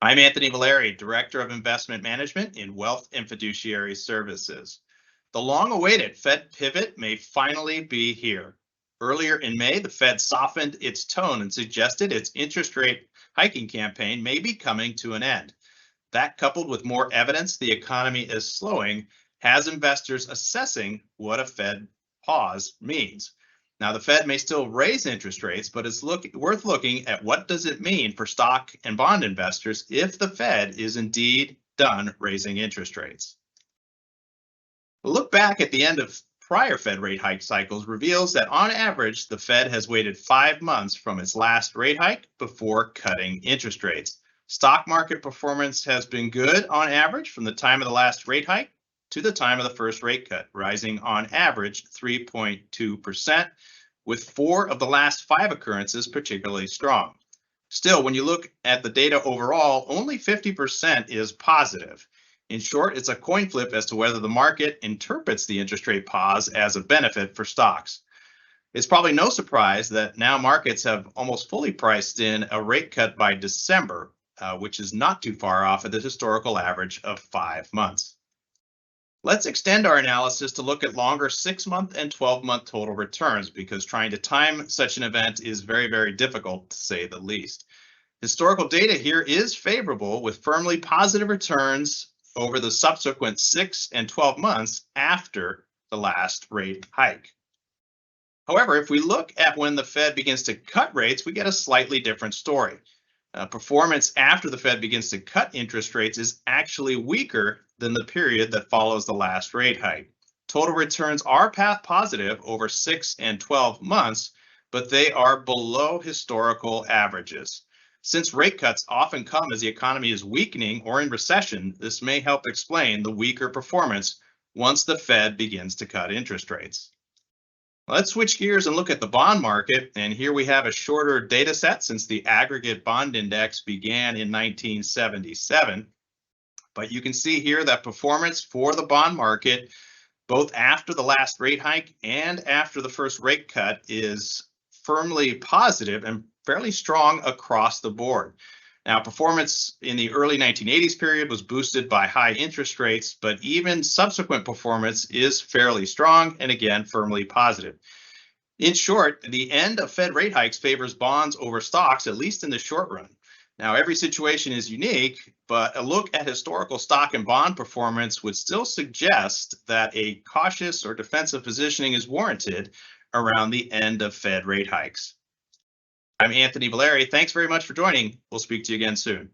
I'm Anthony Valeri, Director of Investment Management in Wealth and Fiduciary Services. The long-awaited Fed pivot may finally be here. Earlier in May, the Fed softened its tone and suggested its interest rate hiking campaign may be coming to an end. That, coupled with more evidence the economy is slowing, has investors assessing what a Fed pause means. Now, the Fed may still raise interest rates, but it's worth looking at what does it mean for stock and bond investors if the Fed is indeed done raising interest rates. A look back at the end of prior Fed rate hike cycles reveals that on average, the Fed has waited 5 months from its last rate hike before cutting interest rates. Stock market performance has been good on average from the time of the last rate hike to the time of the first rate cut, rising on average 3.2%, with 4 of the last 5 occurrences particularly strong. Still, when you look at the data overall, only 50% is positive. In short, it's a coin flip as to whether the market interprets the interest rate pause as a benefit for stocks. It's probably no surprise that now markets have almost fully priced in a rate cut by December, which is not too far off of the historical average of 5 months. Let's extend our analysis to look at longer 6-month and 12-month total returns, because trying to time such an event is very, very difficult, to say the least. Historical data here is favorable, with firmly positive returns over the subsequent 6 and 12 months after the last rate hike. However, if we look at when the Fed begins to cut rates, we get a slightly different story. Performance after the Fed begins to cut interest rates is actually weaker than the period that follows the last rate hike. Total returns are positive over 6 and 12 months, but they are below historical averages. Since rate cuts often come as the economy is weakening or in recession, this may help explain the weaker performance once the Fed begins to cut interest rates. Let's switch gears and look at the bond market. And here we have a shorter data set since the aggregate bond index began in 1977. But you can see here that performance for the bond market, both after the last rate hike and after the first rate cut, is firmly positive and fairly strong across the board. Now, performance in the early 1980s period was boosted by high interest rates, but even subsequent performance is fairly strong and again, firmly positive. In short, the end of Fed rate hikes favors bonds over stocks, at least in the short run. Now, every situation is unique, but a look at historical stock and bond performance would still suggest that a cautious or defensive positioning is warranted around the end of Fed rate hikes. I'm Anthony Valeri. Thanks very much for joining. We'll speak to you again soon.